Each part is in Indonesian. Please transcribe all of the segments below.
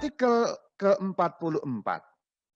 Artikel ke-44.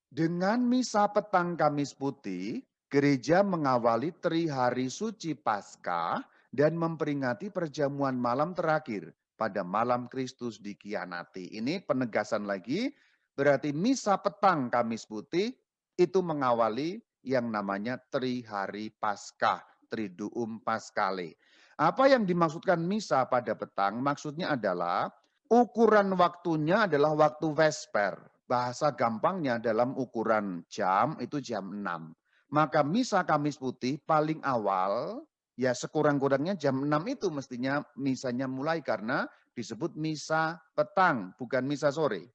Dengan misa petang Kamis Putih, gereja mengawali Trihari Suci Paskah dan memperingati perjamuan malam terakhir pada malam Kristus dikhianati. Ini penegasan lagi, berarti misa petang Kamis Putih itu mengawali yang namanya Trihari Paskah, Triduum Paskale. Apa yang dimaksudkan misa pada petang? Maksudnya adalah ukuran waktunya adalah waktu Vesper. Bahasa gampangnya dalam ukuran jam itu jam 6. Maka misa Kamis Putih paling awal, ya sekurang-kurangnya jam 6 itu mestinya misanya mulai karena disebut misa petang, bukan misa sore.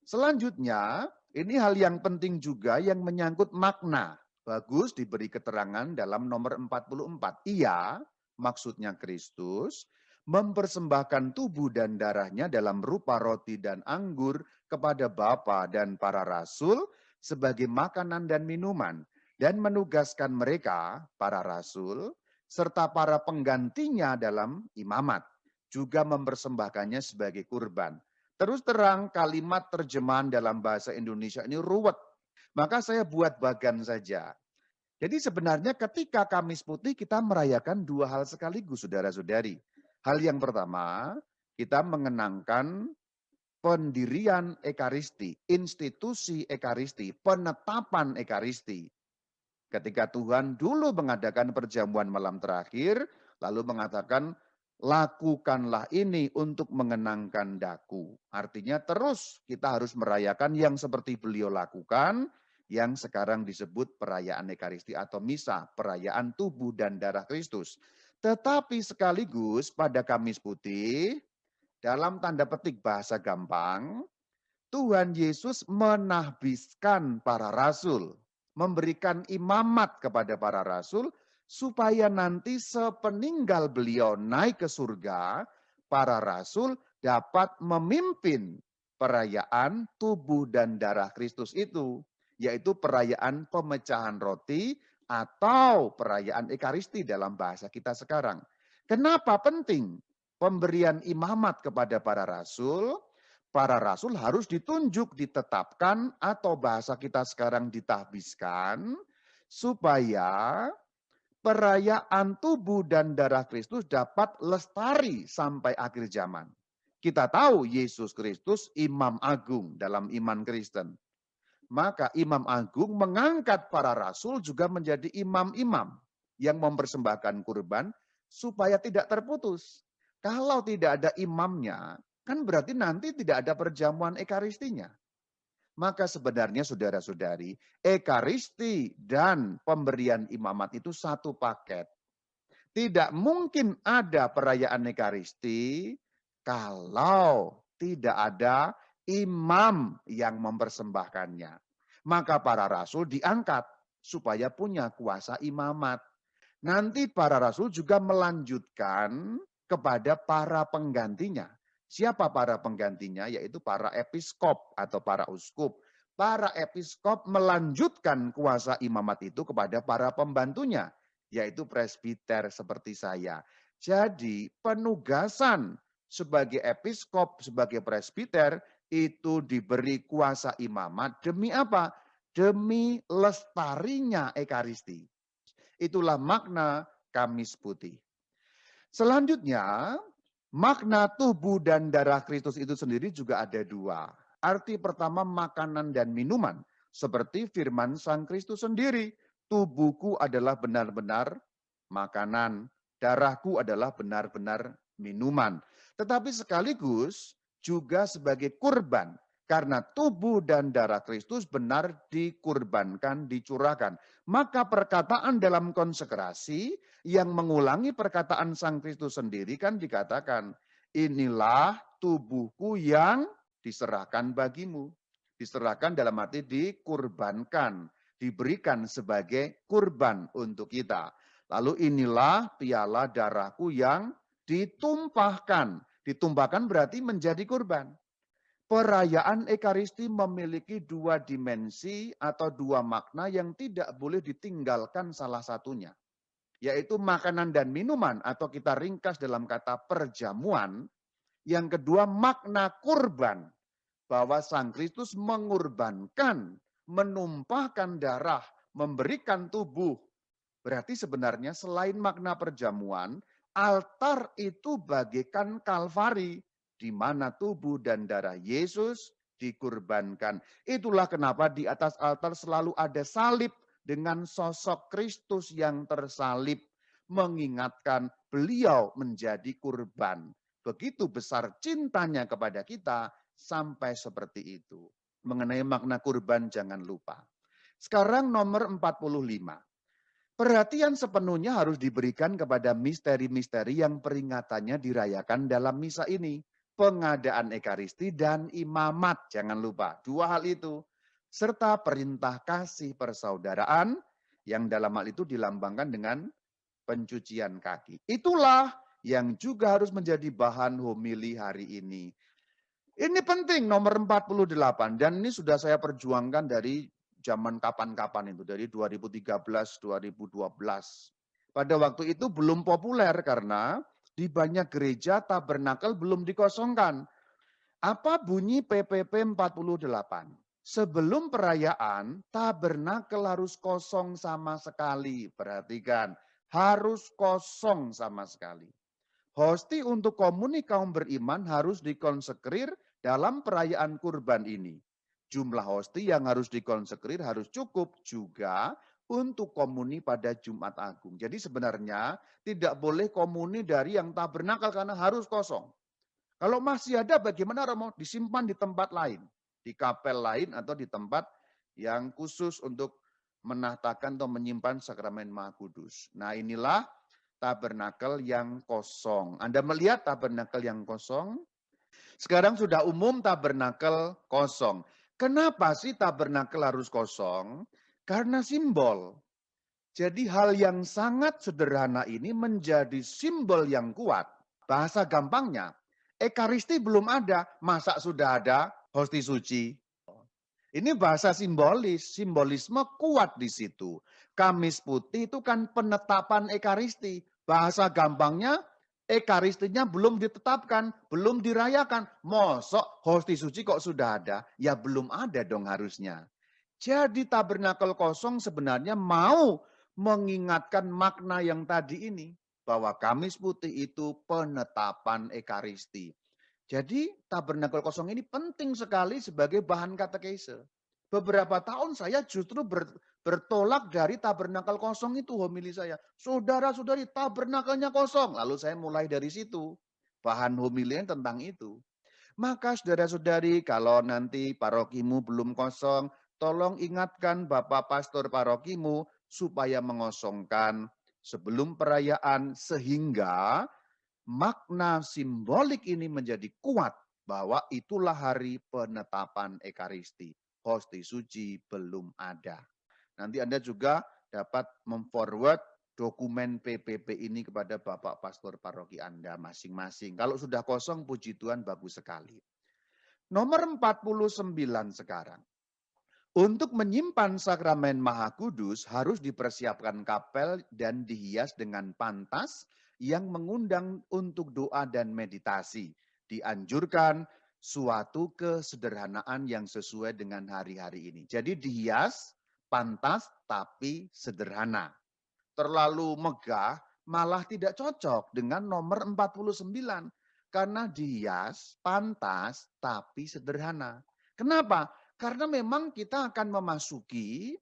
Selanjutnya, ini hal yang penting juga yang menyangkut makna. Bagus diberi keterangan dalam nomor 44. Ia, maksudnya Kristus, mempersembahkan tubuh dan darahnya dalam rupa roti dan anggur kepada Bapa dan para rasul sebagai makanan dan minuman, dan menugaskan mereka, para rasul, serta para penggantinya dalam imamat, juga mempersembahkannya sebagai kurban. Terus terang kalimat terjemahan dalam bahasa Indonesia ini ruwet, maka saya buat bagan saja. Jadi sebenarnya ketika Kamis Putih kita merayakan dua hal sekaligus, saudara-saudari. Hal yang pertama, kita mengenangkan pendirian Ekaristi, institusi Ekaristi, penetapan Ekaristi. Ketika Tuhan dulu mengadakan perjamuan malam terakhir, lalu mengatakan, lakukanlah ini untuk mengenangkan daku. Artinya terus kita harus merayakan yang seperti beliau lakukan, yang sekarang disebut perayaan Ekaristi atau misa, perayaan tubuh dan darah Kristus. Tetapi sekaligus pada Kamis Putih, dalam tanda petik bahasa gampang, Tuhan Yesus menahbiskan para rasul, memberikan imamat kepada para rasul, supaya nanti sepeninggal beliau naik ke surga, para rasul dapat memimpin perayaan tubuh dan darah Kristus itu, yaitu perayaan pemecahan roti atau perayaan Ekaristi dalam bahasa kita sekarang. Kenapa penting pemberian imamat kepada para rasul? Para rasul harus ditunjuk, ditetapkan, atau bahasa kita sekarang ditahbiskan, supaya perayaan tubuh dan darah Kristus dapat lestari sampai akhir zaman. Kita tahu Yesus Kristus imam agung dalam iman Kristen. Maka imam agung mengangkat para rasul juga menjadi imam-imam yang mempersembahkan kurban supaya tidak terputus. Kalau tidak ada imamnya, kan berarti nanti tidak ada perjamuan Ekaristinya. Maka sebenarnya saudara-saudari, Ekaristi dan pemberian imamat itu satu paket. Tidak mungkin ada perayaan Ekaristi kalau tidak ada imam yang mempersembahkannya. Maka para rasul diangkat supaya punya kuasa imamat. Nanti para rasul juga melanjutkan kepada para penggantinya. Siapa para penggantinya? Yaitu para episkop atau para uskup. Para episkop melanjutkan kuasa imamat itu kepada para pembantunya, yaitu presbiter seperti saya. Jadi penugasan sebagai episkop, sebagai presbiter, itu diberi kuasa imamat demi apa? Demi lestarinya Ekaristi. Itulah makna Kamis Putih. Selanjutnya, makna tubuh dan darah Kristus itu sendiri juga ada dua. Arti pertama makanan dan minuman. Seperti firman Sang Kristus sendiri. Tubuhku adalah benar-benar makanan. Darahku adalah benar-benar minuman. Tetapi sekaligus juga sebagai kurban. Karena tubuh dan darah Kristus benar dikurbankan, dicurahkan. Maka perkataan dalam konsekrasi yang mengulangi perkataan Sang Kristus sendiri kan dikatakan, inilah tubuhku yang diserahkan bagimu. Diserahkan dalam arti dikurbankan, diberikan sebagai kurban untuk kita. Lalu inilah piala darahku yang ditumpahkan. Ditumpahkan berarti menjadi kurban. Perayaan Ekaristi memiliki dua dimensi atau dua makna yang tidak boleh ditinggalkan salah satunya. Yaitu makanan dan minuman atau kita ringkas dalam kata perjamuan. Yang kedua makna kurban. bahwa Sang Kristus mengorbankan, menumpahkan darah, memberikan tubuh. Berarti sebenarnya selain makna perjamuan, altar itu bagaikan Kalvari, di mana tubuh dan darah Yesus dikurbankan. Itulah kenapa di atas altar selalu ada salib dengan sosok Kristus yang tersalib, mengingatkan beliau menjadi kurban. Begitu besar cintanya kepada kita, sampai seperti itu. Mengenai makna kurban jangan lupa. Sekarang nomor 45. Perhatian sepenuhnya harus diberikan kepada misteri-misteri yang peringatannya dirayakan dalam misa ini. Pengadaan Ekaristi dan imamat, jangan lupa. Dua hal itu. Serta perintah kasih persaudaraan yang dalam hal itu dilambangkan dengan pencucian kaki. Itulah yang juga harus menjadi bahan homili hari ini. Ini penting nomor 48 dan ini sudah saya perjuangkan dari zaman kapan-kapan itu, dari 2013, 2012. Pada waktu itu belum populer karena di banyak gereja tabernakel belum dikosongkan. Apa bunyi PPP 48? Sebelum perayaan, tabernakel harus kosong sama sekali. Perhatikan, harus kosong sama sekali. Hosti untuk komuni kaum beriman harus dikonsekrir dalam perayaan kurban ini. Jumlah hosti yang harus dikonsekrir harus cukup juga untuk komuni pada Jumat Agung. Jadi sebenarnya tidak boleh komuni dari yang tabernakel karena harus kosong. Kalau masih ada bagaimana Romo? Disimpan di tempat lain. Di kapel lain atau di tempat yang khusus untuk menatakan atau menyimpan sakramen Maha Kudus. Nah inilah tabernakel yang kosong. Anda melihat tabernakel yang kosong? Sekarang sudah umum tabernakel kosong. Kenapa sih tabernakel harus kosong? Karena simbol. Jadi hal yang sangat sederhana ini menjadi simbol yang kuat. Bahasa gampangnya, Ekaristi belum ada, masa sudah ada hosti suci? Ini bahasa simbolis, simbolisme kuat di situ. Kamis Putih itu kan penetapan Ekaristi. Bahasa gampangnya, Ekaristinya belum ditetapkan, belum dirayakan. Mosok hosti suci kok sudah ada? Ya belum ada dong harusnya. Jadi tabernakel kosong sebenarnya mau mengingatkan makna yang tadi ini. Bahwa Kamis Putih itu penetapan Ekaristi. Jadi tabernakel kosong ini penting sekali sebagai bahan katekese. Beberapa tahun saya justru bertolak dari tabernakel kosong itu homili saya. Saudara-saudari tabernakelnya kosong. Lalu saya mulai dari situ. Bahan homilinya tentang itu. Maka saudara-saudari kalau nanti parokimu belum kosong, tolong ingatkan Bapak Pastor parokimu supaya mengosongkan sebelum perayaan sehingga makna simbolik ini menjadi kuat bahwa itulah hari penetapan Ekaristi. Hosti suci belum ada. Nanti Anda juga dapat memforward dokumen PPP ini kepada Bapak Pastor Paroki Anda masing-masing. Kalau sudah kosong, puji Tuhan bagus sekali. Nomor 49 sekarang. Untuk menyimpan sakramen Maha Kudus harus dipersiapkan kapel dan dihias dengan pantas yang mengundang untuk doa dan meditasi. Dianjurkan suatu kesederhanaan yang sesuai dengan hari-hari ini. Jadi dihias, pantas, tapi sederhana. Terlalu megah malah tidak cocok dengan nomor 49. Karena dihias, pantas, tapi sederhana. Kenapa? Karena memang kita akan memasuki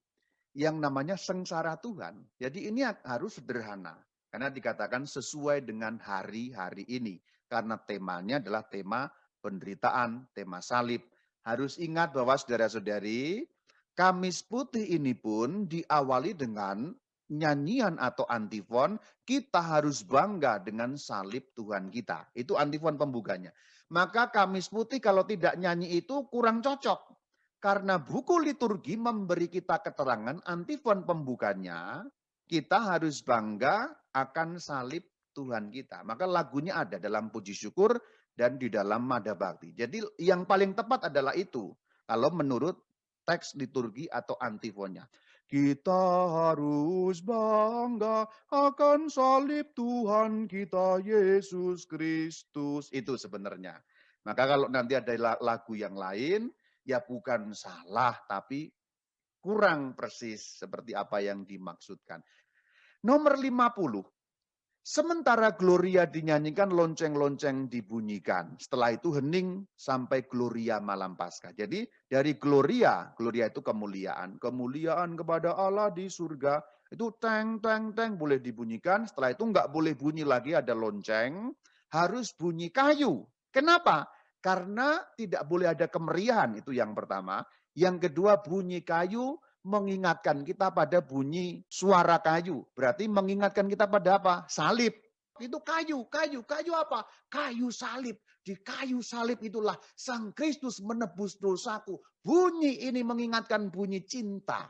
yang namanya sengsara Tuhan. Jadi ini harus sederhana. Karena dikatakan sesuai dengan hari-hari ini. Karena temanya adalah tema penderitaan, tema salib. Harus ingat bahwa saudara-saudari, Kamis Putih ini pun diawali dengan nyanyian atau antifon, kita harus bangga dengan salib Tuhan kita. Itu antifon pembukanya. Maka Kamis Putih kalau tidak nyanyi itu kurang cocok. Karena buku liturgi memberi kita keterangan antifon pembukanya, kita harus bangga akan salib Tuhan kita. Maka lagunya ada dalam puji syukur dan di dalam Mada Bakti. Jadi yang paling tepat adalah itu. Kalau menurut teks liturgi atau antifonnya. Kita harus bangga akan salib Tuhan kita Yesus Kristus. Itu sebenarnya. Maka kalau nanti ada lagu yang lain, ya bukan salah, tapi kurang persis seperti apa yang dimaksudkan. Nomor 50. Sementara Gloria dinyanyikan, lonceng-lonceng dibunyikan. Setelah itu hening sampai Gloria malam Paskah. Jadi dari Gloria, Gloria itu kemuliaan. Kemuliaan kepada Allah di surga. Itu teng, teng, teng boleh dibunyikan. Setelah itu nggak boleh bunyi lagi ada lonceng. Harus bunyi kayu. Kenapa? Karena tidak boleh ada kemeriahan. Itu yang pertama. Yang kedua bunyi kayu mengingatkan kita pada bunyi suara kayu. Berarti mengingatkan kita pada apa? Salib. Itu kayu, kayu, kayu apa? Kayu salib. Di kayu salib itulah Sang Kristus menebus dosaku. Bunyi ini mengingatkan bunyi cinta.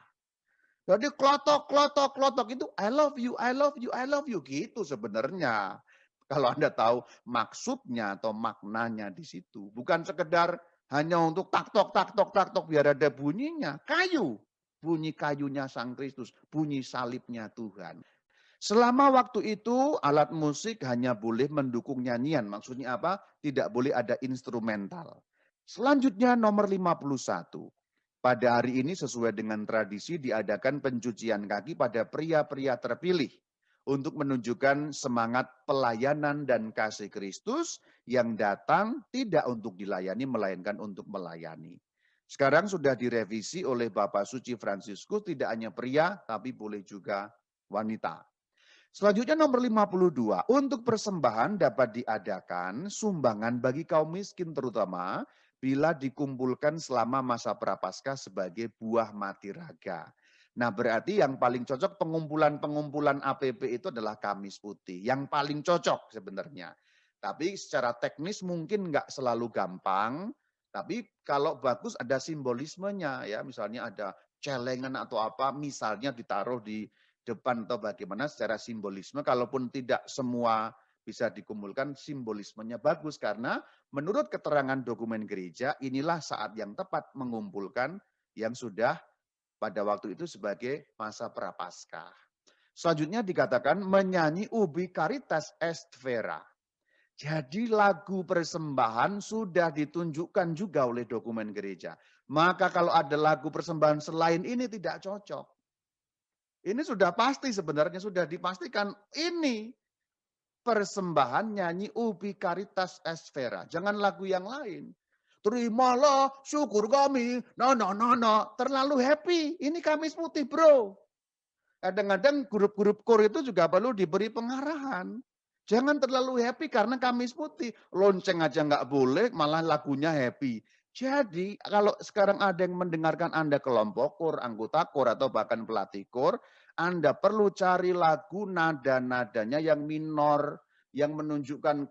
Jadi klotok, klotok, klotok itu I love you, I love you, I love you. Gitu sebenarnya. Kalau Anda tahu maksudnya atau maknanya di situ. Bukan sekedar hanya untuk tak tok biar ada bunyinya. Kayu. Bunyi kayunya Sang Kristus. Bunyi salibnya Tuhan. Selama waktu itu alat musik hanya boleh mendukung nyanyian. Maksudnya apa? Tidak boleh ada instrumental. Selanjutnya nomor 51. Pada hari ini sesuai dengan tradisi diadakan pencucian kaki pada pria-pria terpilih untuk menunjukkan semangat pelayanan dan kasih Kristus yang datang tidak untuk dilayani melainkan untuk melayani. Sekarang sudah direvisi oleh Bapak Suci Fransiskus tidak hanya pria tapi boleh juga wanita. Selanjutnya nomor 52, untuk persembahan dapat diadakan sumbangan bagi kaum miskin terutama bila dikumpulkan selama masa prapaskah sebagai buah mati raga. Nah berarti yang paling cocok pengumpulan APP itu adalah Kamis Putih. Yang paling cocok sebenarnya. Tapi secara teknis mungkin nggak selalu gampang. Tapi kalau bagus ada simbolismenya ya. Misalnya ada celengan atau apa misalnya ditaruh di depan atau bagaimana secara simbolisme. Kalaupun tidak semua bisa dikumpulkan, simbolismenya bagus karena menurut keterangan dokumen gereja inilah saat yang tepat mengumpulkan yang sudah pada waktu itu sebagai masa prapaskah. Selanjutnya dikatakan menyanyi ubi caritas est vera. Jadi lagu persembahan sudah ditunjukkan juga oleh dokumen gereja. Maka kalau ada lagu persembahan selain ini tidak cocok. Ini sudah pasti sebenarnya sudah dipastikan ini persembahan nyanyi ubi caritas esfera. Jangan lagu yang lain. Terimalah syukur kami. No, no, no, no. Terlalu happy. Ini Kamis Putih bro. Kadang-kadang grup-grup kor itu juga perlu diberi pengarahan. Jangan terlalu happy karena Kamis Putih. Lonceng aja nggak boleh, malah lagunya happy. Jadi kalau sekarang ada yang mendengarkan Anda kelompok kor, anggota kor, atau bahkan pelatih kor, Anda perlu cari lagu nada-nadanya yang minor, yang menunjukkan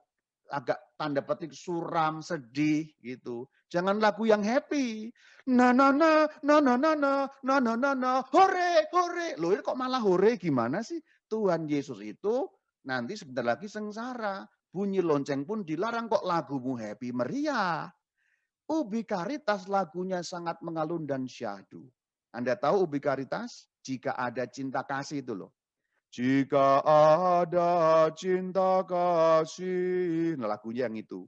agak tanda petik suram, sedih gitu. Jangan lagu yang happy. Na na na na na na na na na na na hore hore. Loh ini kok malah hore gimana sih? Tuhan Yesus itu nanti sebentar lagi sengsara. Bunyi lonceng pun dilarang kok lagumu happy meriah. Ubi Caritas lagunya sangat mengalun dan syahdu. Anda tahu Ubi Caritas? Jika ada cinta kasih itu loh. Jika ada cinta kasih. Nah, lagunya yang itu.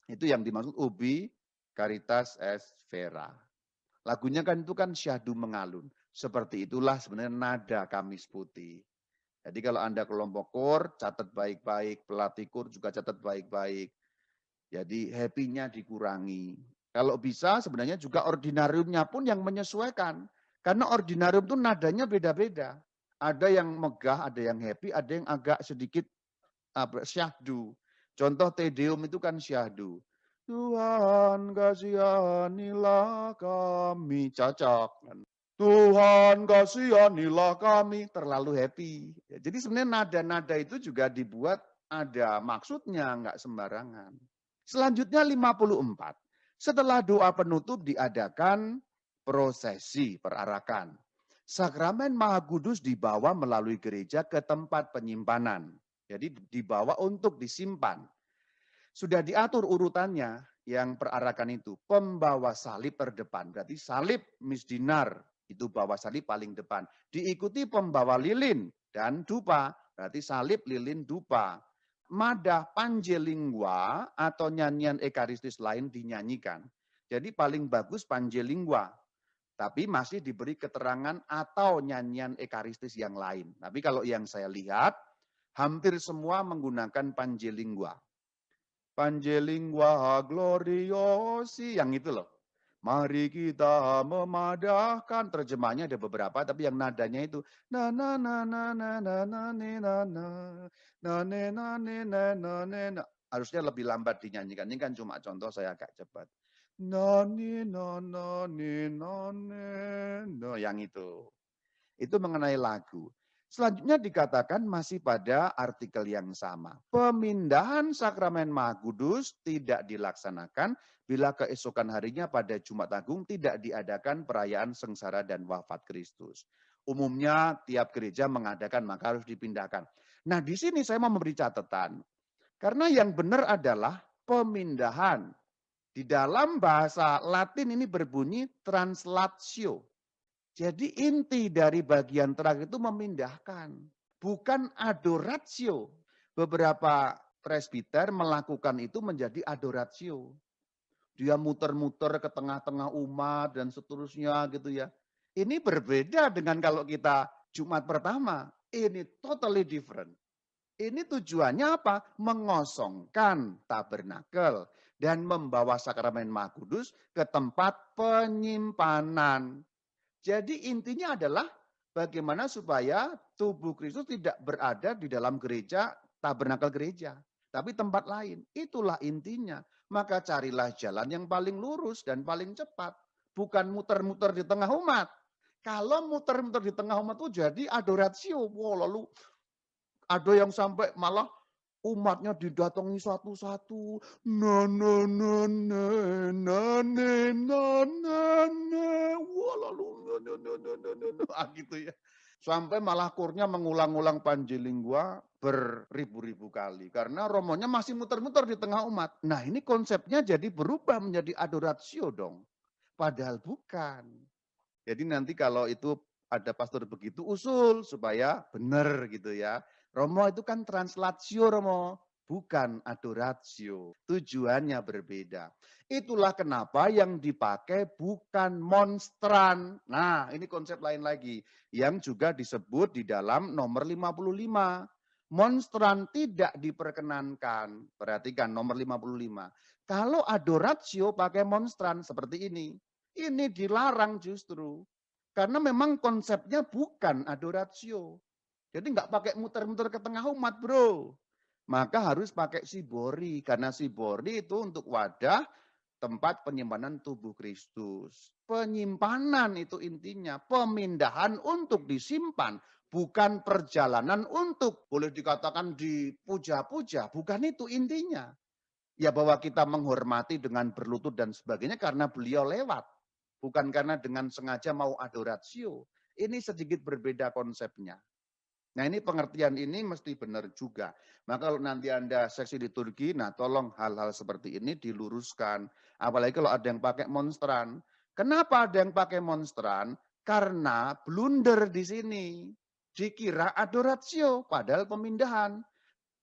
Itu yang dimaksud ubi caritas es vera. Lagunya kan itu kan syahdu mengalun. Seperti itulah sebenarnya nada Kamis Putih. Jadi kalau Anda kelompok kor, catat baik-baik. Pelatih kor juga catat baik-baik. Jadi happy-nya dikurangi. Kalau bisa sebenarnya juga ordinariumnya pun yang menyesuaikan. Karena ordinarium itu nadanya beda-beda. Ada yang megah, ada yang happy, ada yang agak sedikit syahdu. Contoh Tedeum itu kan syahdu. Tuhan kasihanilah kami. Cocok. Tuhan kasihanilah kami. Terlalu happy. Jadi sebenarnya nada-nada itu juga dibuat ada maksudnya, enggak sembarangan. Selanjutnya 54. Setelah doa penutup diadakan prosesi perarakan. Sakramen Maha Kudus dibawa melalui gereja ke tempat penyimpanan. Jadi dibawa untuk disimpan. Sudah diatur urutannya yang perarakan itu. Pembawa salib terdepan. Berarti salib misdinar itu bawa salib paling depan. Diikuti pembawa lilin dan dupa. Berarti salib, lilin, dupa. madah panjelingua atau nyanyian ekaristis lain dinyanyikan. Jadi paling bagus panjelingua, tapi masih diberi keterangan atau nyanyian ekaristis yang lain. Tapi kalau yang saya lihat, hampir semua menggunakan panjelingua. Panjelingua gloriosi, yang itu loh. Mari kita memadahkan, terjemahnya ada beberapa, tapi yang nadanya itu na na na na na na na ne na na na ne na ne na na ne na. Harusnya lebih lambat dinyanyikan. Ini kan cuma contoh, saya agak cepat. Na ni na na ni na ne na, yang itu. Itu mengenai lagu. Selanjutnya dikatakan masih pada artikel yang sama. Pemindahan sakramen Maha Kudus tidak dilaksanakan bila keesokan harinya pada Jumat Agung tidak diadakan perayaan sengsara dan wafat Kristus. Umumnya tiap gereja mengadakan, maka harus dipindahkan. Nah, di sini saya mau memberi catatan. Karena yang benar adalah pemindahan. Di dalam bahasa Latin ini berbunyi translatio. Jadi inti dari bagian terakhir itu memindahkan, bukan adoratio. Beberapa presbiter melakukan itu menjadi adoratio. Dia muter-muter ke tengah-tengah umat dan seterusnya gitu ya. Ini berbeda dengan kalau kita Jumat pertama. Ini totally different. Ini tujuannya apa? Mengosongkan tabernakel dan membawa sakramen Maha Kudus ke tempat penyimpanan. Jadi intinya adalah bagaimana supaya tubuh Kristus tidak berada di dalam gereja, tabernakel gereja, tapi tempat lain. Itulah intinya. Maka carilah jalan yang paling lurus dan paling cepat. Bukan muter-muter di tengah umat. Kalau muter-muter di tengah umat itu jadi adoratio. Wow, lalu ada yang sampai malah umatnya didatangi satu-satu. Na na na na na na na na na. Wah, lalu na na na na na na gitu ya. Sampai malah kurnya mengulang-ulang panjelingua beribu-ribu kali. Karena romonya masih muter-muter di tengah umat. Nah, ini konsepnya jadi berubah menjadi adoratio dong. Padahal bukan. Jadi nanti kalau itu ada pastor begitu, usul supaya benar gitu ya. Romo itu kan translatio Romo, bukan adoratio. Tujuannya berbeda. Itulah kenapa yang dipakai bukan monstran. Nah, ini konsep lain lagi yang juga disebut di dalam nomor 55. Monstran tidak diperkenankan. Perhatikan nomor 55. Kalau adoratio pakai monstran seperti ini. Ini dilarang justru. Karena memang konsepnya bukan adoratio. Jadi nggak pakai muter-muter ke tengah umat, bro. Maka harus pakai sibori. Karena sibori itu untuk wadah tempat penyimpanan tubuh Kristus. Penyimpanan itu intinya. Pemindahan untuk disimpan. Bukan perjalanan untuk boleh dikatakan dipuja-puja. Bukan itu intinya. Ya bahwa kita menghormati dengan berlutut dan sebagainya karena beliau lewat. Bukan karena dengan sengaja mau adoratio. Ini sedikit berbeda konsepnya. Nah ini pengertian ini mesti benar juga. Maka kalau nanti Anda seksi liturgi, nah tolong hal-hal seperti ini diluruskan. Apalagi kalau ada yang pakai monstran. Kenapa ada yang pakai monstran? Karena blunder di sini. Dikira adoratio, padahal pemindahan.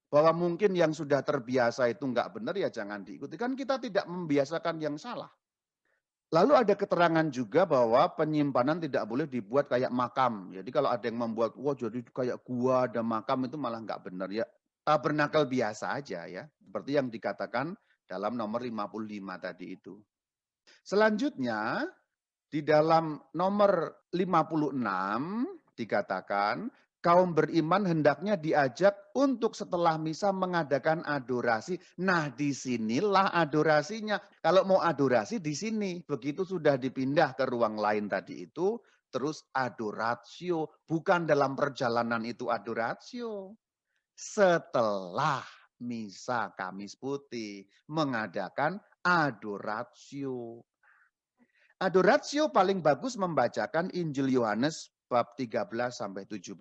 Bahwa mungkin yang sudah terbiasa itu enggak benar ya jangan diikuti. Kan kita tidak membiasakan yang salah. Lalu ada keterangan juga bahwa penyimpanan tidak boleh dibuat kayak makam. Jadi kalau ada yang membuat, wah jadi kayak gua ada makam itu malah enggak benar ya. Tabernakel biasa aja ya. Seperti yang dikatakan dalam nomor 55 tadi itu. Selanjutnya di dalam nomor 56 dikatakan, kaum beriman hendaknya diajak untuk setelah misa mengadakan adorasi. Nah, disinilah adorasinya. Kalau mau adorasi di sini, begitu sudah dipindah ke ruang lain tadi itu, terus adoratio. Bukan dalam perjalanan itu adoratio. Setelah misa Kamis Putih mengadakan adoratio. Adoratio paling bagus membacakan Injil Yohanes bab 13 sampai 17.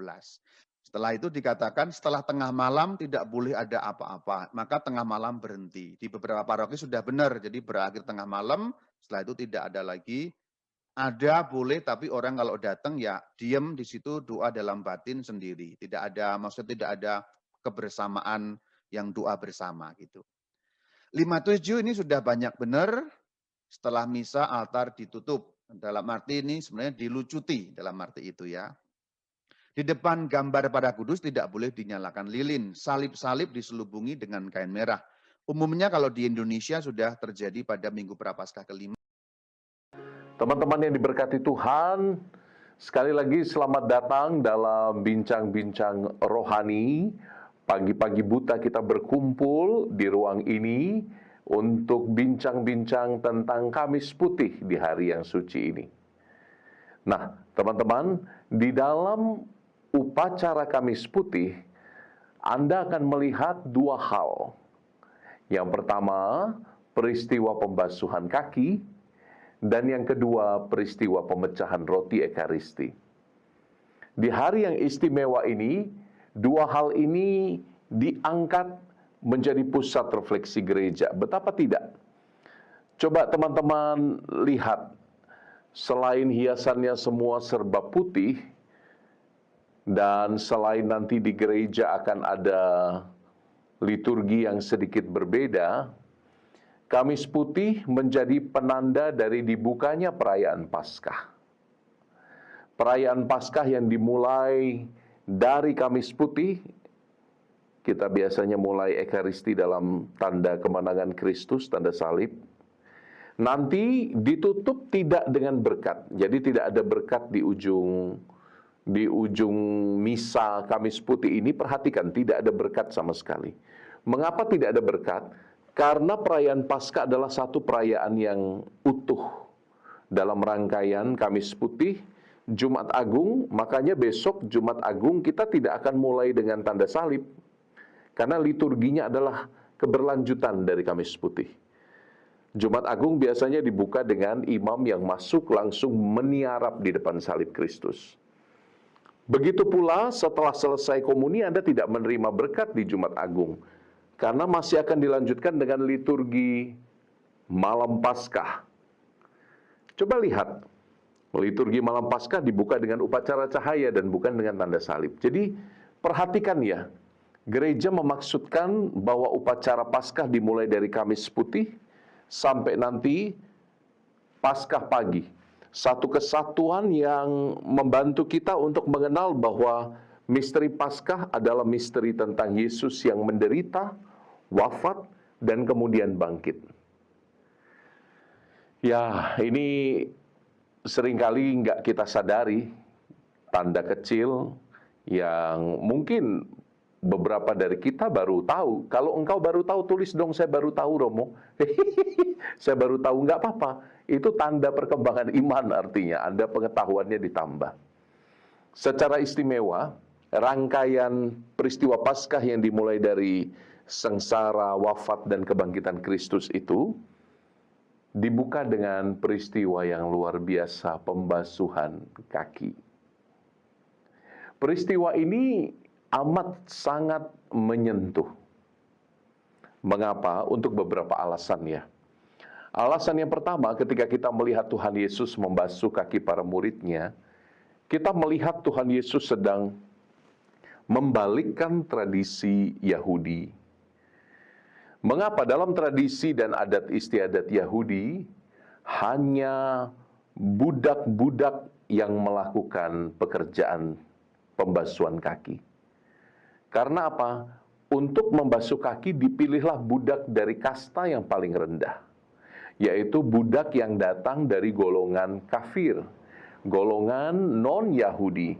Setelah itu dikatakan setelah tengah malam tidak boleh ada apa-apa, maka tengah malam berhenti. Di beberapa paroki sudah benar, jadi berakhir tengah malam, setelah itu tidak ada lagi. Ada boleh, tapi orang kalau datang ya diem di situ doa dalam batin sendiri. Tidak ada, maksudnya tidak ada kebersamaan yang doa bersama gitu. 57 ini sudah banyak benar, setelah misa altar ditutup. Dalam arti ini sebenarnya dilucuti dalam arti itu ya. Di depan gambar pada kudus tidak boleh dinyalakan lilin. Salib-salib diselubungi dengan kain merah. Umumnya kalau di Indonesia sudah terjadi pada Minggu Prapaskah kelima. Teman-teman yang diberkati Tuhan, sekali lagi selamat datang dalam bincang-bincang rohani. Pagi-pagi buta kita berkumpul di ruang ini untuk bincang-bincang tentang Kamis Putih di hari yang suci ini. Nah, teman-teman, di dalam upacara Kamis Putih, Anda akan melihat dua hal. Yang pertama, peristiwa pembasuhan kaki, dan yang kedua, peristiwa pemecahan roti Ekaristi. Di hari yang istimewa ini, dua hal ini diangkat menjadi pusat refleksi gereja. Betapa tidak? Coba teman-teman lihat, selain hiasannya semua serba putih, dan selain nanti di gereja akan ada liturgi yang sedikit berbeda, Kamis Putih menjadi penanda dari dibukanya perayaan Paskah. Perayaan Paskah yang dimulai dari Kamis Putih, kita biasanya mulai Ekaristi dalam tanda kemenangan Kristus, tanda salib. Nanti ditutup tidak dengan berkat. Jadi tidak ada berkat di ujung misa Kamis Putih ini. Perhatikan, tidak ada berkat sama sekali. Mengapa tidak ada berkat? Karena perayaan Paskah adalah satu perayaan yang utuh. Dalam rangkaian Kamis Putih, Jumat Agung, makanya besok Jumat Agung kita tidak akan mulai dengan tanda salib. Karena liturginya adalah keberlanjutan dari Kamis Putih. Jumat Agung biasanya dibuka dengan imam yang masuk langsung meniarap di depan salib Kristus. Begitu pula setelah selesai komuni Anda tidak menerima berkat di Jumat Agung. Karena masih akan dilanjutkan dengan liturgi Malam Paskah. Coba lihat, liturgi Malam Paskah dibuka dengan upacara cahaya dan bukan dengan tanda salib. Jadi perhatikan ya, gereja memaksudkan bahwa upacara Paskah dimulai dari Kamis Putih sampai nanti Paskah pagi. Satu kesatuan yang membantu kita untuk mengenal bahwa misteri Paskah adalah misteri tentang Yesus yang menderita, wafat, dan kemudian bangkit. Ya, ini seringkali nggak kita sadari, tanda kecil yang mungkin beberapa dari kita baru tahu. Kalau engkau baru tahu, tulis dong, saya baru tahu, Romo. Saya baru tahu, nggak apa-apa. Itu tanda perkembangan iman artinya, Anda pengetahuannya ditambah. Secara istimewa, rangkaian peristiwa Paskah yang dimulai dari sengsara, wafat, dan kebangkitan Kristus itu dibuka dengan peristiwa yang luar biasa, pembasuhan kaki. Peristiwa ini amat sangat menyentuh. Mengapa? Untuk beberapa alasan ya. Alasan yang pertama, ketika kita melihat Tuhan Yesus membasuh kaki para muridnya, kita melihat Tuhan Yesus sedang membalikkan tradisi Yahudi. Mengapa? Dalam tradisi dan adat istiadat Yahudi, hanya budak-budak yang melakukan pekerjaan pembasuhan kaki. Karena apa? Untuk membasuh kaki dipilihlah budak dari kasta yang paling rendah, yaitu budak yang datang dari golongan kafir, golongan non-Yahudi.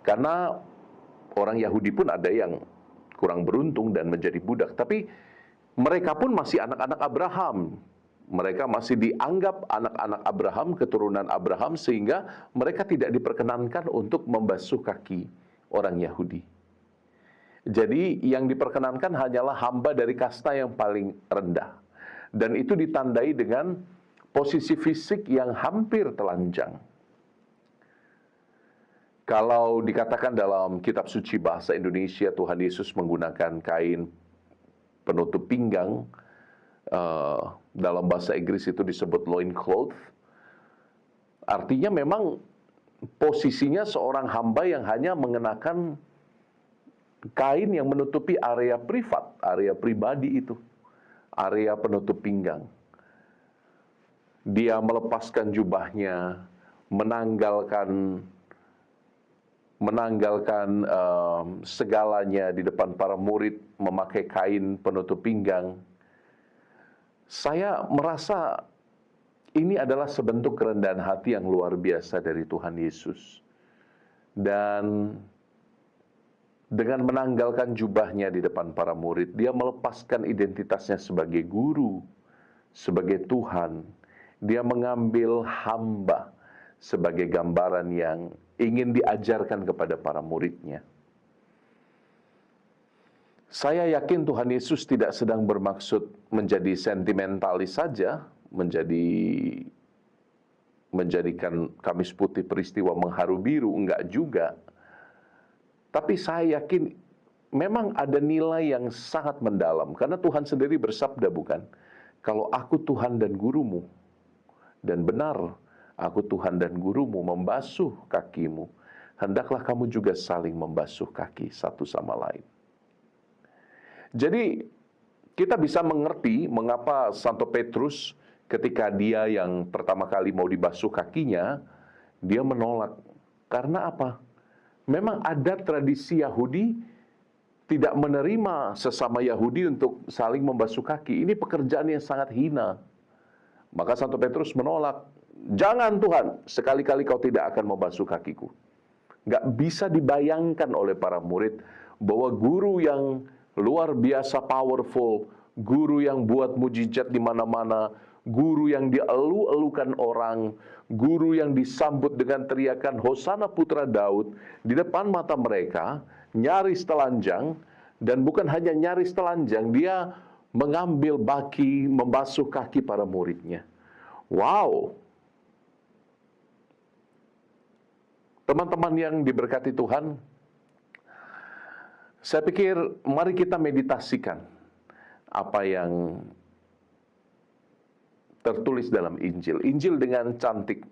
Karena orang Yahudi pun ada yang kurang beruntung dan menjadi budak, tapi mereka pun masih anak-anak Abraham. Mereka masih dianggap anak-anak Abraham, keturunan Abraham, sehingga mereka tidak diperkenankan untuk membasuh kaki orang Yahudi. Jadi yang diperkenankan hanyalah hamba dari kasta yang paling rendah. Dan itu ditandai dengan posisi fisik yang hampir telanjang. Kalau dikatakan dalam kitab suci bahasa Indonesia, Tuhan Yesus menggunakan kain penutup pinggang, dalam bahasa Inggris itu disebut loincloth. Artinya memang posisinya seorang hamba yang hanya mengenakan kain yang menutupi area privat, area pribadi itu, area penutup pinggang. Dia melepaskan jubahnya, menanggalkan segalanya di depan para murid, memakai kain penutup pinggang. Saya merasa ini adalah sebentuk kerendahan hati yang luar biasa dari Tuhan Yesus. Dan dengan menanggalkan jubahnya di depan para murid, dia melepaskan identitasnya sebagai guru, sebagai Tuhan. Dia mengambil hamba sebagai gambaran yang ingin diajarkan kepada para muridnya. Saya yakin Tuhan Yesus tidak sedang bermaksud menjadi sentimentalis saja, menjadikan Kamis Putih peristiwa mengharu biru, enggak juga. Tapi saya yakin memang ada nilai yang sangat mendalam. Karena Tuhan sendiri bersabda, bukan? Kalau aku Tuhan dan gurumu, dan benar aku Tuhan dan gurumu membasuh kakimu, hendaklah kamu juga saling membasuh kaki satu sama lain. Jadi kita bisa mengerti mengapa Santo Petrus ketika dia yang pertama kali mau dibasuh kakinya, dia menolak. Karena apa? Memang ada tradisi Yahudi tidak menerima sesama Yahudi untuk saling membasuh kaki. Ini pekerjaan yang sangat hina. Maka Santo Petrus menolak. Jangan Tuhan, sekali-kali kau tidak akan membasuh kakiku. Nggak bisa dibayangkan oleh para murid bahwa guru yang luar biasa powerful, guru yang buat mujizat di mana-mana, guru yang dielu-elukan orang, guru yang disambut dengan teriakan Hosana Putra Daud di depan mata mereka, nyaris telanjang, dan bukan hanya nyaris telanjang, dia mengambil baki, membasuh kaki para muridnya. Wow! Teman-teman yang diberkati Tuhan, saya pikir mari kita meditasikan apa yang tertulis dalam Injil. Injil dengan cantik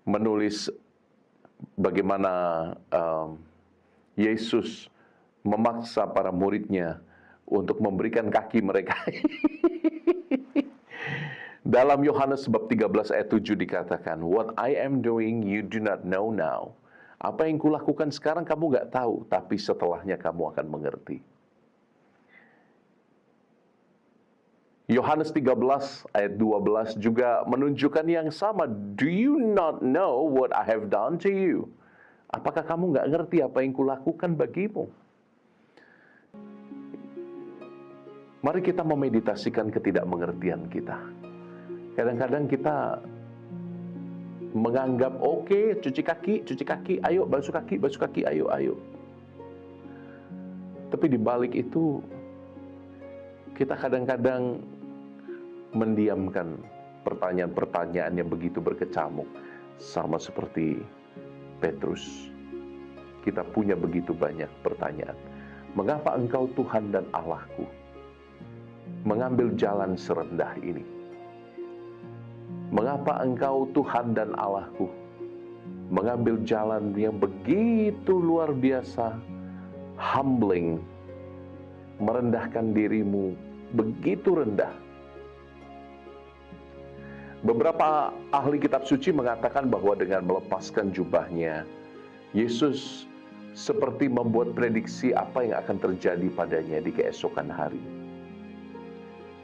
menulis bagaimana Yesus memaksa para muridnya untuk memberikan kaki mereka. Dalam Yohanes bab 13 ayat 7 dikatakan, "What I am doing you do not know now." Apa yang kulakukan sekarang kamu nggak tahu, tapi setelahnya kamu akan mengerti. Yohanes 13 ayat 12 juga menunjukkan yang sama. Do you not know what I have done to you? Apakah kamu nggak ngerti apa yang kulakukan bagimu? Mari kita memeditasikan ketidakmengertian kita. Kadang-kadang kita menganggap, oke, cuci kaki, ayo, basuh kaki, ayo. Tapi di balik itu, kita kadang-kadang mendiamkan pertanyaan-pertanyaan yang begitu berkecamuk. Sama seperti Petrus. Kita punya begitu banyak pertanyaan. Mengapa engkau Tuhan dan Allahku mengambil jalan serendah ini? Mengapa engkau Tuhan dan Allahku mengambil jalan yang begitu luar biasa, humbling, merendahkan dirimu begitu rendah? Beberapa ahli kitab suci mengatakan bahwa dengan melepaskan jubahnya, Yesus seperti membuat prediksi apa yang akan terjadi padanya di keesokan hari.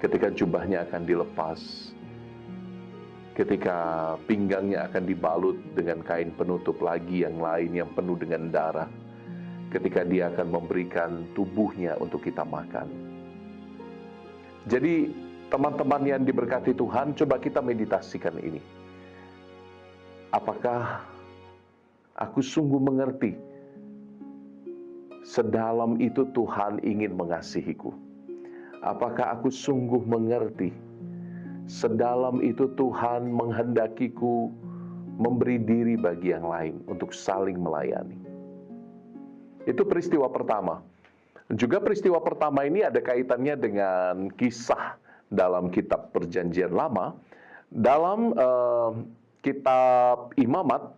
Ketika jubahnya akan dilepas, ketika pinggangnya akan dibalut dengan kain penutup lagi yang lain yang penuh dengan darah, ketika dia akan memberikan tubuhnya untuk kita makan. Jadi teman-teman yang diberkati Tuhan, coba kita meditasikan ini. Apakah aku sungguh mengerti sedalam itu Tuhan ingin mengasihiku? Apakah aku sungguh mengerti sedalam itu Tuhan menghendakiku memberi diri bagi yang lain untuk saling melayani? Itu peristiwa pertama. Juga peristiwa pertama ini ada kaitannya dengan kisah dalam kitab Perjanjian Lama. Dalam kitab Imamat,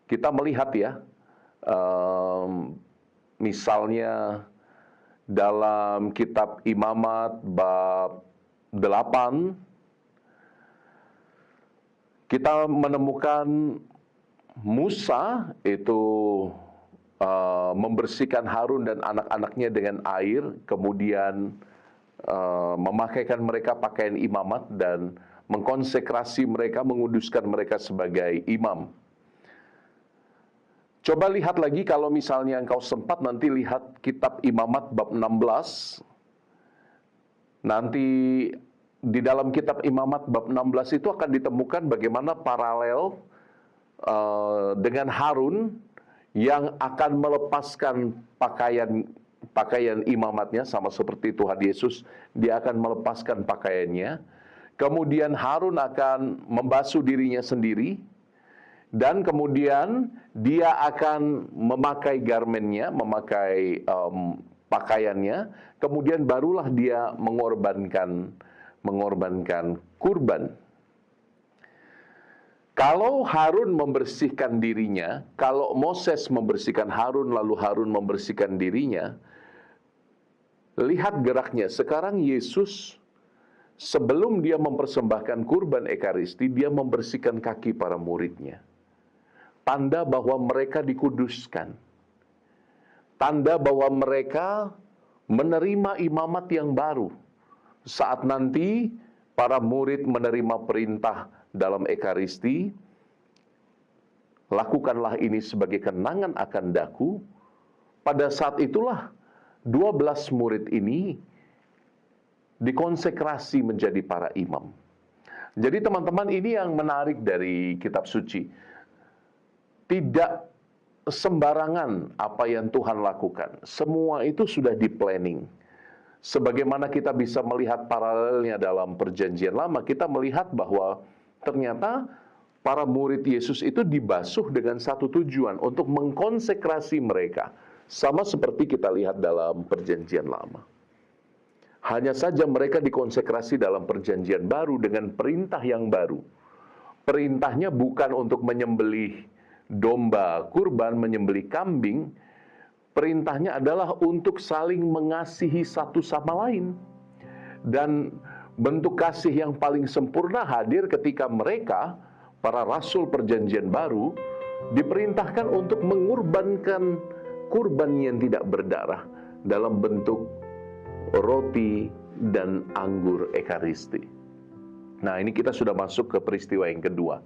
kita melihat ya, misalnya dalam kitab Imamat bab 8, kita menemukan Musa itu membersihkan Harun dan anak-anaknya dengan air, kemudian memakaikan mereka pakaian imamat dan mengkonsekrasi mereka, menguduskan mereka sebagai imam. Coba lihat lagi kalau misalnya engkau sempat, nanti lihat kitab Imamat bab 16. Nanti di dalam kitab Imamat bab 16 itu akan ditemukan bagaimana paralel dengan Harun yang akan melepaskan pakaian imamatnya, sama seperti Tuhan Yesus, dia akan melepaskan pakaiannya. Kemudian Harun akan membasuh dirinya sendiri, dan kemudian dia akan memakai garmennya, memakai pakaiannya, kemudian barulah dia mengorbankan kurban. Kalau Harun membersihkan dirinya, kalau Moses membersihkan Harun, lalu Harun membersihkan dirinya, lihat geraknya. Sekarang Yesus, sebelum dia mempersembahkan kurban Ekaristi, dia membersihkan kaki para muridnya. Tanda bahwa mereka dikuduskan. Tanda bahwa mereka menerima imamat yang baru. Saat nanti para murid menerima perintah dalam Ekaristi, lakukanlah ini sebagai kenangan akan daku. Pada saat itulah 12 murid ini dikonsekrasi menjadi para imam. Jadi teman-teman, ini yang menarik dari kitab suci. Tidak sembarangan apa yang Tuhan lakukan. Semua itu sudah di-planning. Sebagaimana kita bisa melihat paralelnya dalam Perjanjian Lama, kita melihat bahwa ternyata para murid Yesus itu dibasuh dengan satu tujuan, untuk mengkonsekrasi mereka. Sama seperti kita lihat dalam Perjanjian Lama. Hanya saja mereka dikonsekrasi dalam Perjanjian Baru dengan perintah yang baru. Perintahnya bukan untuk menyembelih domba kurban, menyembelih kambing. Perintahnya adalah untuk saling mengasihi satu sama lain. Dan bentuk kasih yang paling sempurna hadir ketika mereka, para rasul Perjanjian Baru, diperintahkan untuk mengorbankan kurban yang tidak berdarah dalam bentuk roti dan anggur Ekaristi. Nah, ini kita sudah masuk ke peristiwa yang kedua.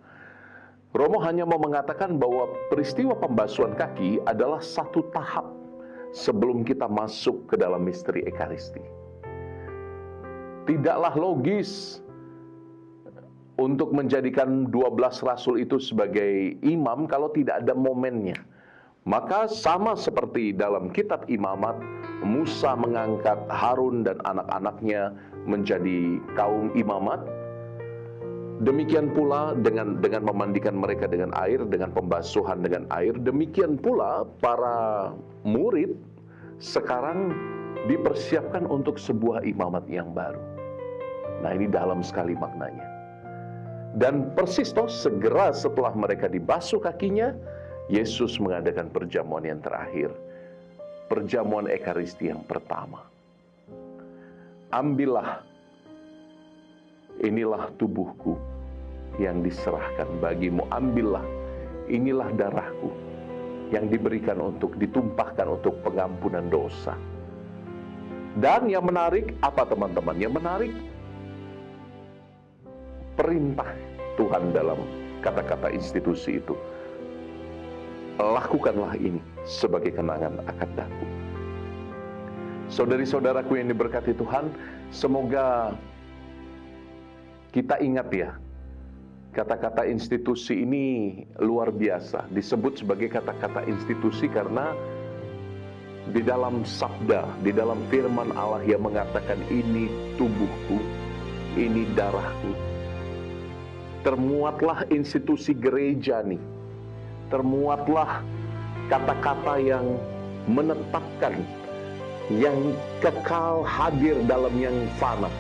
Romo hanya mau mengatakan bahwa peristiwa pembasuhan kaki adalah satu tahap sebelum kita masuk ke dalam misteri Ekaristi. Tidaklah logis untuk menjadikan 12 rasul itu sebagai imam kalau tidak ada momennya. Maka sama seperti dalam kitab Imamat, Musa mengangkat Harun dan anak-anaknya menjadi kaum imamat. Demikian pula dengan memandikan mereka dengan air, dengan pembasuhan dengan air. Demikian pula para murid sekarang dipersiapkan untuk sebuah imamat yang baru. Nah, ini dalam sekali maknanya. Dan persis toh segera setelah mereka dibasuh kakinya, Yesus mengadakan perjamuan yang terakhir. Perjamuan Ekaristi yang pertama. Ambillah, inilah tubuhku yang diserahkan bagimu. Ambillah, inilah darahku yang diberikan untuk ditumpahkan untuk pengampunan dosa. Dan yang menarik apa teman-teman? Yang menarik, perintah Tuhan dalam kata-kata institusi itu. Lakukanlah ini sebagai kenangan akan daku. Saudari-saudaraku yang diberkati Tuhan, semoga kita ingat ya, kata-kata institusi ini luar biasa. Disebut sebagai kata-kata institusi karena di dalam sabda, di dalam firman Allah yang mengatakan ini tubuhku, ini darahku. Termuatlah institusi gereja nih. Termuatlah kata-kata yang menetapkan, yang kekal hadir dalam yang fana.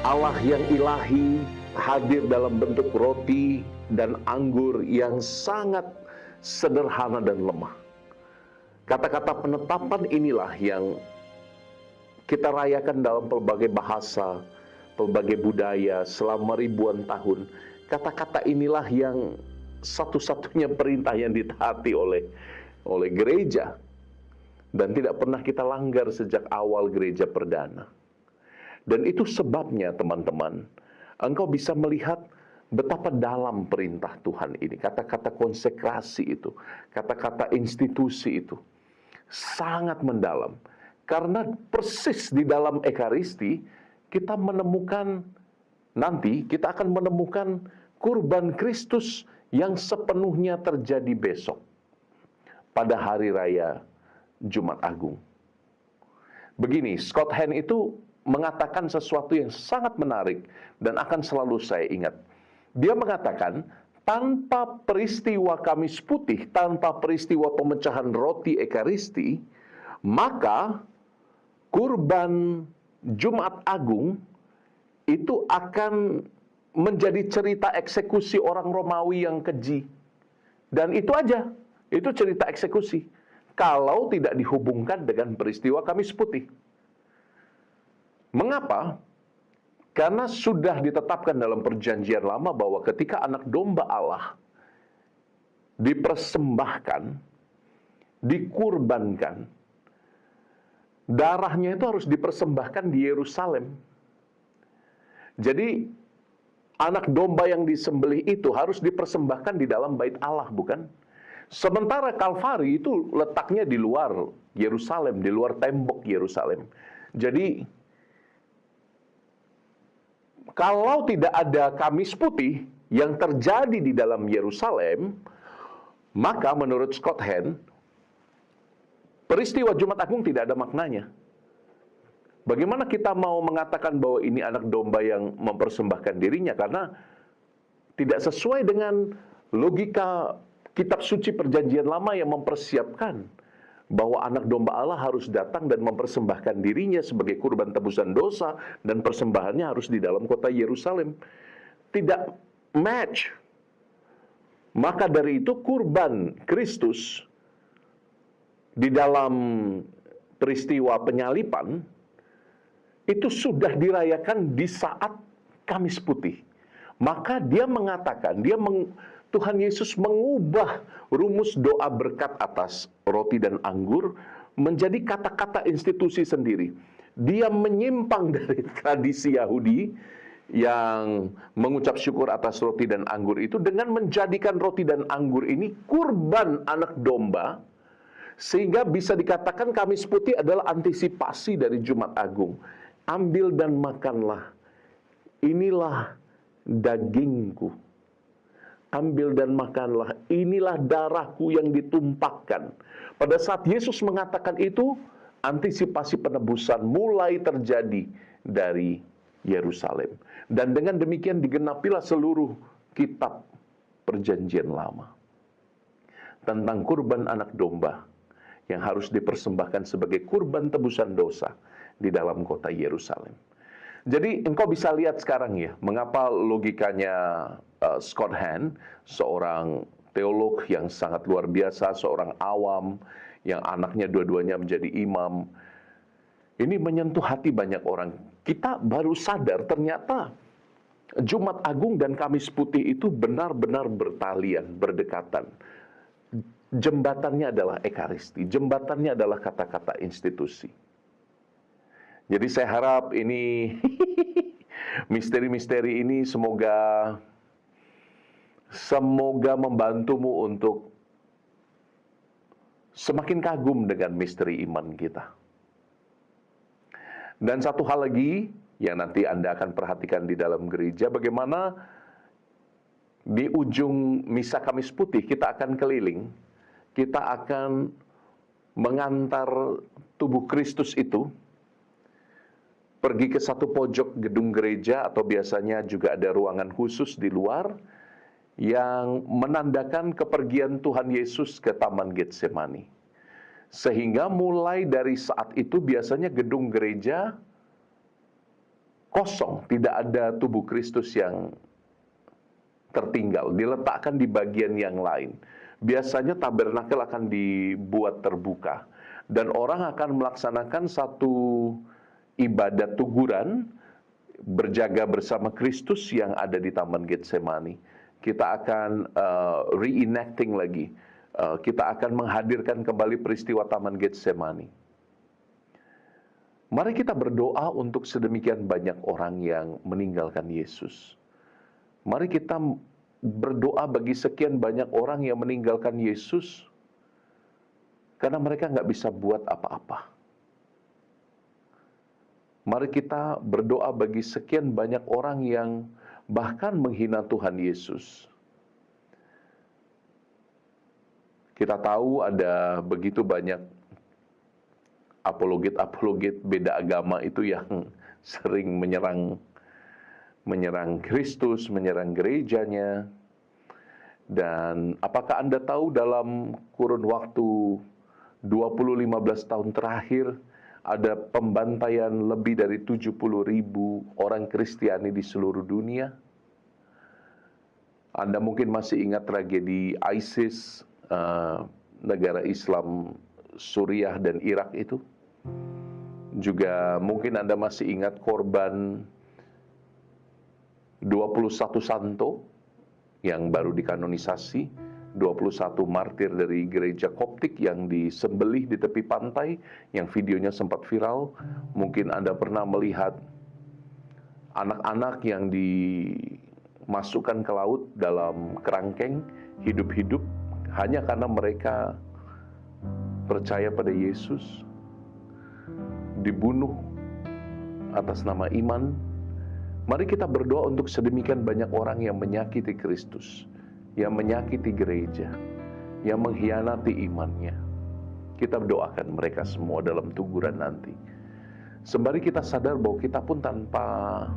Allah yang ilahi hadir dalam bentuk roti dan anggur yang sangat sederhana dan lemah. Kata-kata penetapan inilah yang kita rayakan dalam pelbagai bahasa, pelbagai budaya selama ribuan tahun. Kata-kata inilah yang satu-satunya perintah yang ditaati oleh gereja. Dan tidak pernah kita langgar sejak awal gereja perdana. Dan itu sebabnya teman-teman, engkau bisa melihat betapa dalam perintah Tuhan ini. Kata-kata konsekrasi itu, kata-kata institusi itu sangat mendalam. Karena persis di dalam Ekaristi, kita menemukan, nanti kita akan menemukan kurban Kristus yang sepenuhnya terjadi besok, pada hari raya Jumat Agung. Begini, Scott Hahn itu mengatakan sesuatu yang sangat menarik dan akan selalu saya ingat. Dia mengatakan, tanpa peristiwa Kamis Putih, tanpa peristiwa pemecahan roti Ekaristi, maka kurban Jumat Agung itu akan menjadi cerita eksekusi orang Romawi yang keji. Dan itu aja, itu cerita eksekusi. Kalau tidak dihubungkan dengan peristiwa Kamis Putih. Mengapa? Karena sudah ditetapkan dalam perjanjian lama bahwa ketika anak domba Allah dipersembahkan, dikurbankan, darahnya itu harus dipersembahkan di Yerusalem. Jadi anak domba yang disembelih itu harus dipersembahkan di dalam bait Allah, bukan? Sementara Kalvari itu letaknya di luar Yerusalem, di luar tembok Yerusalem. Jadi kalau tidak ada Kamis Putih yang terjadi di dalam Yerusalem, maka menurut Scott Hahn, peristiwa Jumat Agung tidak ada maknanya. Bagaimana kita mau mengatakan bahwa ini anak domba yang mempersembahkan dirinya, karena tidak sesuai dengan logika kitab suci perjanjian lama yang mempersiapkan bahwa anak domba Allah harus datang dan mempersembahkan dirinya sebagai kurban tebusan dosa, dan persembahannya harus di dalam kota Yerusalem. Tidak match. Maka dari itu kurban Kristus di dalam peristiwa penyalipan itu sudah dirayakan di saat Kamis Putih. Maka dia mengatakan, Tuhan Yesus mengubah rumus doa berkat atas roti dan anggur menjadi kata-kata institusi sendiri. Dia menyimpang dari tradisi Yahudi yang mengucap syukur atas roti dan anggur itu dengan menjadikan roti dan anggur ini kurban anak domba, sehingga bisa dikatakan Kamis Putih adalah antisipasi dari Jumat Agung. Ambil dan makanlah, inilah dagingku. Ambil dan makanlah, inilah darahku yang ditumpahkan. Pada saat Yesus mengatakan itu, antisipasi penebusan mulai terjadi dari Yerusalem. Dan dengan demikian digenapilah seluruh kitab perjanjian lama tentang kurban anak domba yang harus dipersembahkan sebagai kurban tebusan dosa di dalam kota Yerusalem. Jadi engkau bisa lihat sekarang ya, mengapa logikanya Scott Hahn, seorang teolog yang sangat luar biasa, seorang awam, yang anaknya dua-duanya menjadi imam. Ini menyentuh hati banyak orang. Kita baru sadar ternyata Jumat Agung dan Kamis Putih itu benar-benar bertalian, berdekatan. Jembatannya adalah Ekaristi, jembatannya adalah kata-kata institusi. Jadi saya harap ini misteri-misteri ini semoga membantumu untuk semakin kagum dengan misteri iman kita. Dan satu hal lagi yang nanti Anda akan perhatikan di dalam gereja, bagaimana di ujung misa Kamis Putih kita akan keliling, kita akan mengantar tubuh Kristus itu pergi ke satu pojok gedung gereja, atau biasanya juga ada ruangan khusus di luar yang menandakan kepergian Tuhan Yesus ke Taman Getsemani. Sehingga mulai dari saat itu biasanya gedung gereja kosong, tidak ada tubuh Kristus yang tertinggal, diletakkan di bagian yang lain. biasanya tabernakel akan dibuat terbuka. Dan orang akan melaksanakan satu ibadat teguran, berjaga bersama Kristus yang ada di Taman Getsemani. Kita akan reenacting lagi. Kita akan menghadirkan kembali peristiwa Taman Getsemani. Mari kita berdoa untuk sedemikian banyak orang yang meninggalkan Yesus. Mari kita berdoa bagi sekian banyak orang yang meninggalkan Yesus karena mereka nggak bisa buat apa-apa. Mari kita berdoa bagi sekian banyak orang yang bahkan menghina Tuhan Yesus. Kita tahu ada begitu banyak apologet-apologet beda agama itu yang sering menyerang Kristus, menyerang gerejanya. Dan apakah Anda tahu dalam kurun waktu 20-15 tahun terakhir ada pembantaian lebih dari 70.000 orang Kristiani di seluruh dunia? Anda mungkin masih ingat tragedi ISIS, negara Islam Suriah dan Irak itu. Juga mungkin Anda masih ingat korban 21 Santo yang baru dikanonisasi, 21 martir dari gereja Koptik yang disembelih di tepi pantai, yang videonya sempat viral. Mungkin Anda pernah melihat anak-anak yang dimasukkan ke laut dalam kerangkeng, hidup-hidup, hanya karena mereka percaya pada Yesus, dibunuh atas nama iman. Mari kita berdoa untuk sedemikian banyak orang yang menyakiti Kristus, yang menyakiti gereja, yang mengkhianati imannya. Kita doakan mereka semua dalam teguran nanti. Sembari kita sadar bahwa kita pun tanpa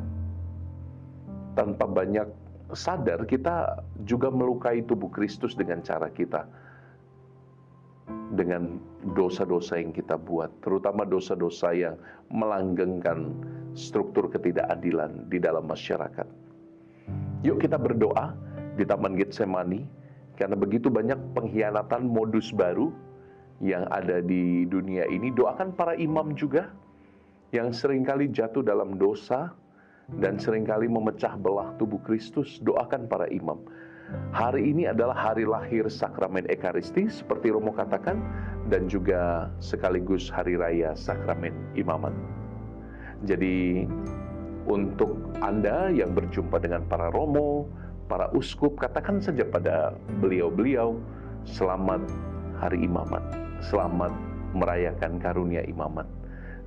banyak sadar, kita juga melukai tubuh Kristus dengan cara kita, dengan dosa-dosa yang kita buat, terutama dosa-dosa yang melanggengkan struktur ketidakadilan di dalam masyarakat. Yuk kita berdoa di Taman Getsemani, karena begitu banyak pengkhianatan modus baru yang ada di dunia ini. Doakan para imam juga yang seringkali jatuh dalam dosa dan seringkali memecah belah tubuh Kristus. Doakan para imam. Hari ini adalah hari lahir sakramen Ekaristi seperti Romo katakan, dan juga sekaligus hari raya sakramen imaman. Jadi untuk Anda yang berjumpa dengan para romo, para uskup, katakan saja pada beliau-beliau, selamat hari imamat, selamat merayakan karunia imamat.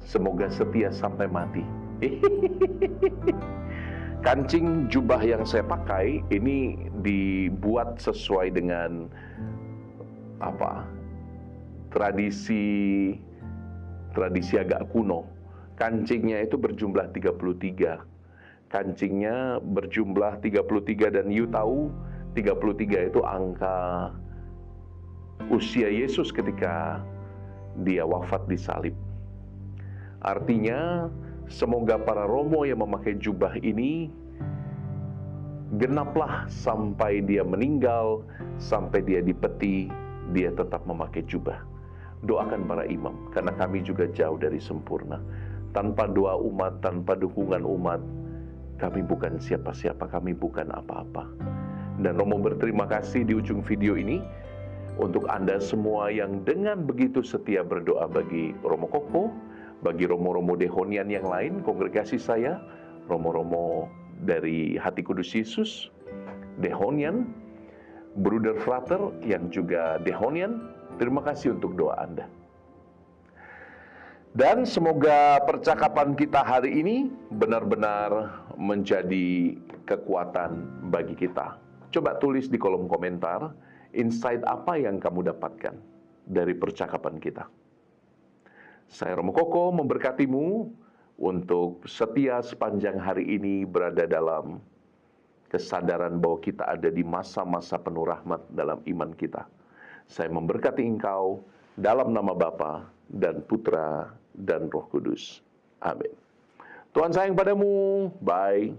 Semoga setia sampai mati. Kancing jubah yang saya pakai ini dibuat sesuai dengan tradisi agak kuno. Kancingnya itu berjumlah 33. Kancingnya berjumlah 33, dan you tahu 33 itu angka usia Yesus ketika dia wafat di salib. Artinya semoga para romo yang memakai jubah ini genaplah sampai dia meninggal, sampai dia dipeti, dia tetap memakai jubah. Doakan para imam, karena kami juga jauh dari sempurna. Tanpa doa umat, tanpa dukungan umat, kami bukan siapa-siapa, kami bukan apa-apa. Dan Romo berterima kasih di ujung video ini untuk Anda semua yang dengan begitu setia berdoa bagi Romo Koko, bagi romo-romo Dehonian yang lain, kongregasi saya, romo-romo dari Hati Kudus Yesus, Dehonian, Bruder Frater yang juga Dehonian. Terima kasih untuk doa Anda. Dan semoga percakapan kita hari ini benar-benar menjadi kekuatan bagi kita. Coba tulis di kolom komentar, insight apa yang kamu dapatkan dari percakapan kita. Saya Romo Koko memberkatimu untuk setia sepanjang hari ini berada dalam kesadaran bahwa kita ada di masa-masa penuh rahmat dalam iman kita. Saya memberkati engkau dalam nama Bapa dan Putra dan Roh Kudus. Amin. Tuhan sayang padamu. Bye.